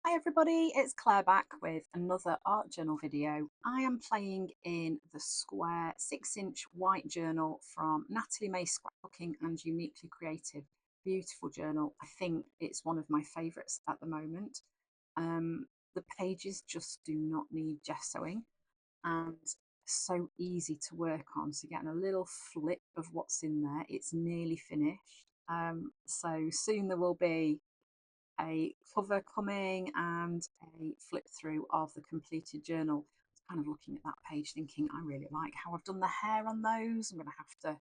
Hi everybody, it's Claire back with another art journal video. I am playing in the square 6-inch white journal from Natalie May Scrapbooking and Uniquely Creative. Beautiful journal. I think it's one of my favourites at the moment. The pages just do not need gessoing and so easy to work on. So getting a little flip of what's in there. It's nearly finished. So soon there will be a cover coming and a flip through of the completed journal. Kind of looking at that page thinking I really like how I've done the hair on those. I'm going to have to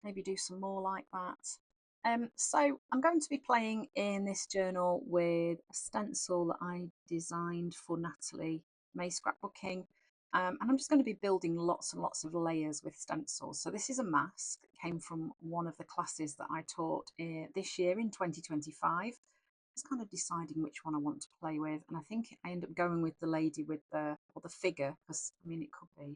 maybe do some more like that. So I'm going to be playing in this journal with a stencil that I designed for Natalie May Scrapbooking. And I'm just going to be building lots and lots of layers with stencils. So this is a mask that came from one of the classes that I taught this year in 2025. Just kind of deciding which one I want to play with, and I think I end up going with the lady with the figure, because I mean it could be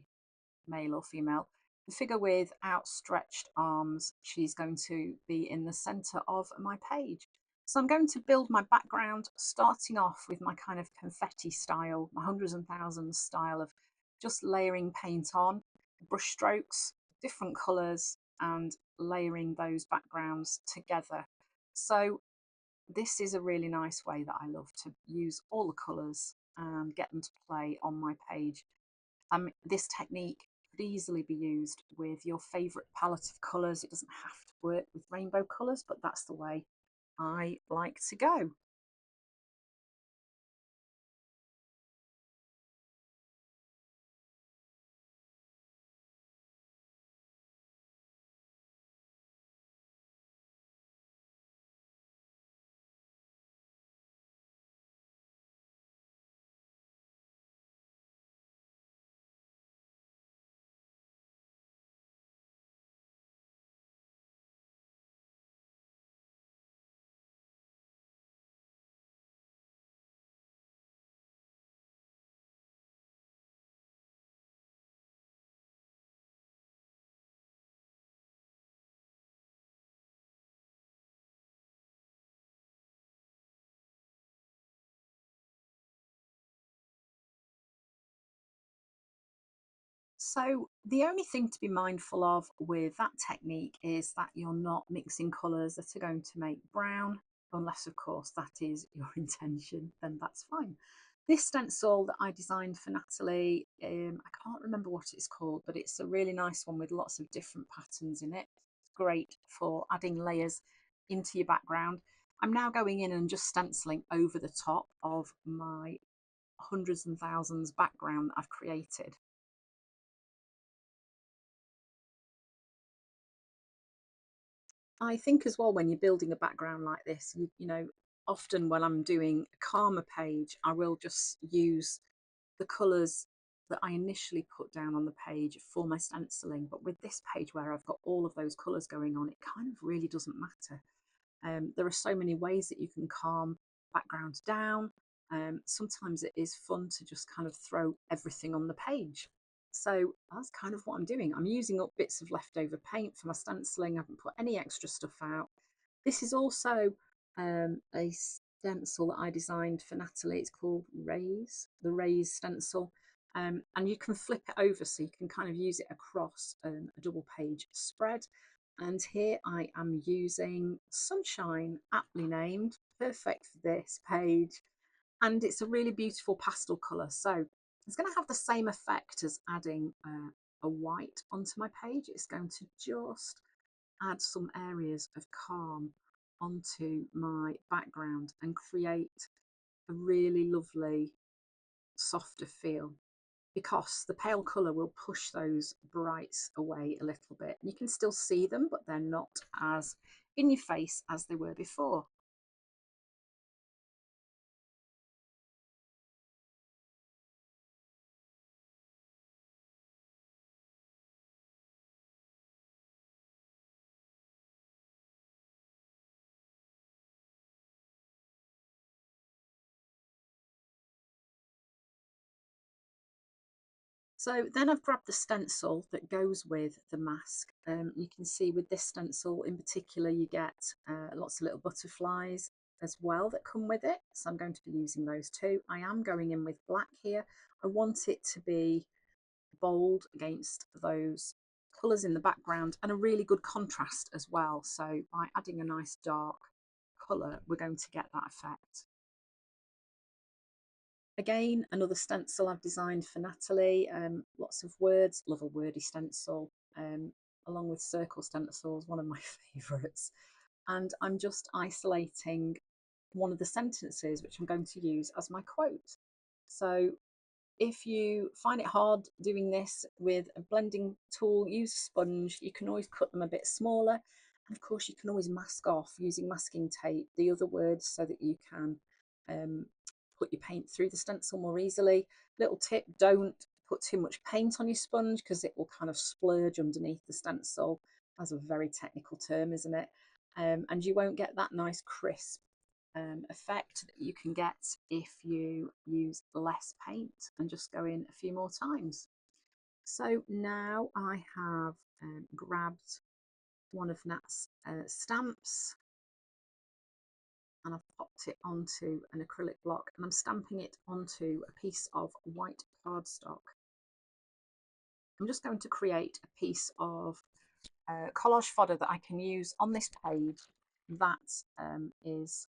male or female. The figure with outstretched arms, she's going to be in the center of my page. So I'm going to build my background, starting off with my kind of confetti style, my hundreds and thousands style of just layering paint on, brush strokes, different colors, and layering those backgrounds together. So this is a really nice way that I love to use all the colours and get them to play on my page. This technique could easily be used with your favourite palette of colours. It doesn't have to work with rainbow colours, but that's the way I like to go. So the only thing to be mindful of with that technique is that you're not mixing colours that are going to make brown, unless of course that is your intention, then that's fine. This stencil that I designed for Natalie, I can't remember what it's called, but it's a really nice one with lots of different patterns in it. It's great for adding layers into your background. I'm now going in and just stenciling over the top of my hundreds and thousands background that I've created. I think as well, when you're building a background like this, often when I'm doing a calmer page, I will just use the colours that I initially put down on the page for my stenciling. But with this page where I've got all of those colours going on, it kind of really doesn't matter. There are so many ways that you can calm background down. Sometimes it is fun to just kind of throw everything on the page. So that's kind of what I'm doing. I'm using up bits of leftover paint for my stenciling. I haven't put any extra stuff out. This is also a stencil that I designed for Natalie. It's called the Raise stencil. And you can flip it over so you can kind of use it across a double page spread. And here I am using Sunshine, aptly named, perfect for this page. And it's a really beautiful pastel colour. So it's going to have the same effect as adding a white onto my page. It's going to just add some areas of calm onto my background and create a really lovely softer feel, because the pale colour will push those brights away a little bit. You can still see them, but they're not as in your face as they were before. So then I've grabbed the stencil that goes with the mask. You can see with this stencil in particular, you get lots of little butterflies. as well that come with it, so I'm going to be using those too. I am going in with black here. I want it to be bold against those colours in the background and a really good contrast as well. So by adding a nice dark colour, we're going to get that effect. Again, another stencil I've designed for Natalie. Lots of words, love a wordy stencil, along with circle stencils, one of my favourites. And I'm just isolating one of the sentences which I'm going to use as my quote. So if you find it hard doing this with a blending tool, use a sponge. You can always cut them a bit smaller. And of course, you can always mask off using masking tape the other words so that you can put your paint through the stencil more easily. Little tip, don't put too much paint on your sponge because it will kind of splurge underneath the stencil. That's a very technical term, isn't it? And you won't get that nice crisp effect that you can get if you use less paint and just go in a few more times. So now I have grabbed one of Nat's stamps and I've popped it onto an acrylic block and I'm stamping it onto a piece of white cardstock. I'm just going to create a piece of collage fodder that I can use on this page that is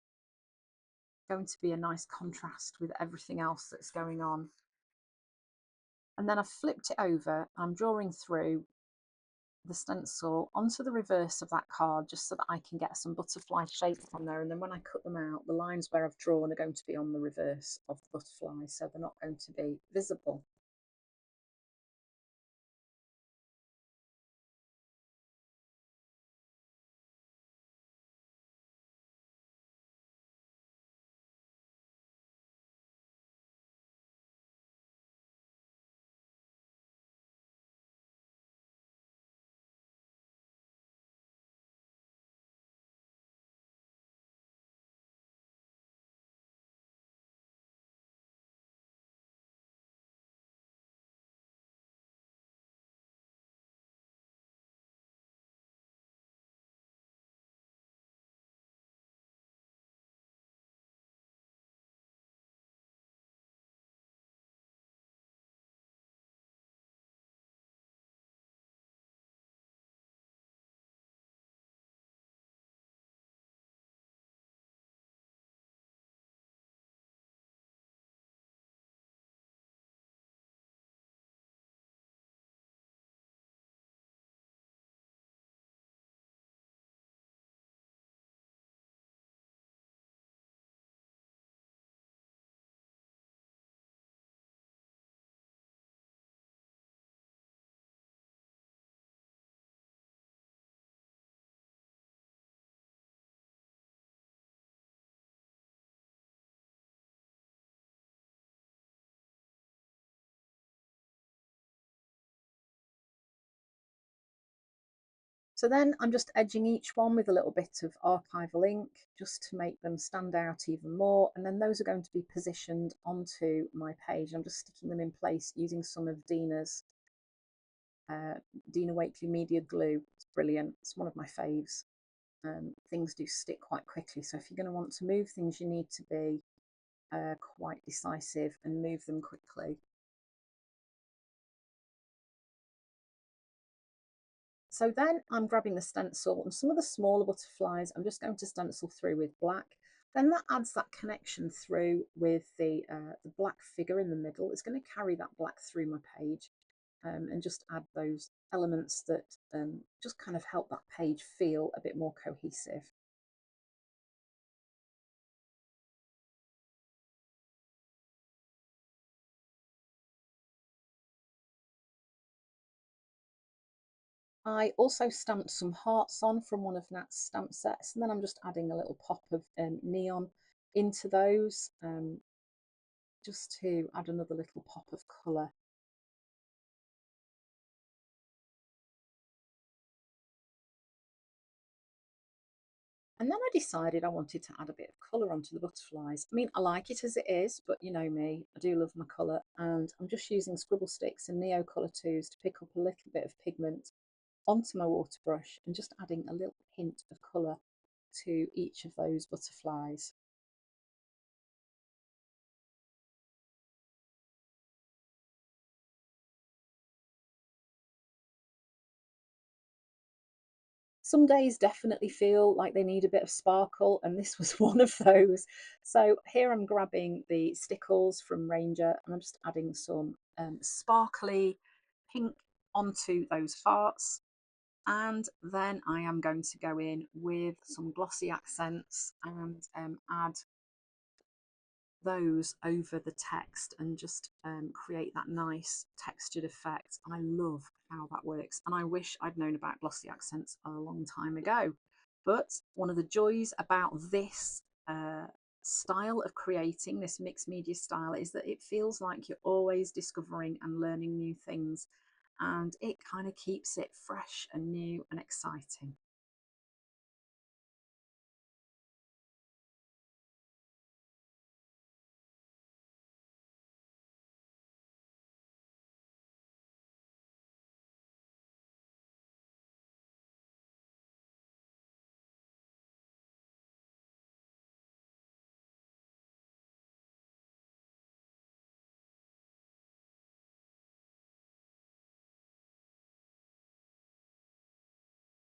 going to be a nice contrast with everything else that's going on. And then I've flipped it over. I'm drawing through the stencil onto the reverse of that card just so that I can get some butterfly shapes on there, and then when I cut them out, the lines where I've drawn are going to be on the reverse of the butterfly, so they're not going to be visible. So then I'm just edging each one with a little bit of archival ink just to make them stand out even more. And then those are going to be positioned onto my page. I'm just sticking them in place using some of Dina's Dina Wakley Media Glue. It's brilliant. It's one of my faves. Things do stick quite quickly. So if you're going to want to move things, you need to be quite decisive and move them quickly. So then I'm grabbing the stencil and some of the smaller butterflies I'm just going to stencil through with black. Then that adds that connection through with the black figure in the middle. It's going to carry that black through my page and just add those elements that just kind of help that page feel a bit more cohesive. I also stamped some hearts on from one of Nat's stamp sets, and then I'm just adding a little pop of neon into those just to add another little pop of colour. And then I decided I wanted to add a bit of colour onto the butterflies. I mean, I like it as it is, but you know me, I do love my colour, and I'm just using scribble sticks and Neo Colour 2s to pick up a little bit of pigment onto my water brush and just adding a little hint of colour to each of those butterflies. Some days definitely feel like they need a bit of sparkle, and this was one of those. So here I'm grabbing the stickles from Ranger and I'm just adding some sparkly pink onto those hearts. And then I am going to go in with some glossy accents and add those over the text and just create that nice textured effect. I love how that works, and I wish I'd known about glossy accents a long time ago. But one of the joys about this style of creating, this mixed media style, is that it feels like you're always discovering and learning new things, and it kind of keeps it fresh and new and exciting.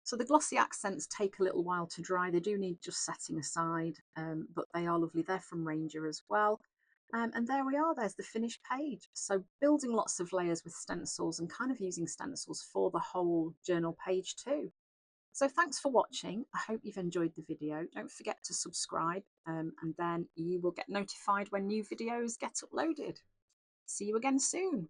So the glossy accents take a little while to dry. They do need just setting aside, but they are lovely. They're from Ranger as well. And there we are, there's the finished page. So building lots of layers with stencils and kind of using stencils for the whole journal page too. So thanks for watching. I hope you've enjoyed the video. Don't forget to subscribe, and then you will get notified when new videos get uploaded. See you again soon.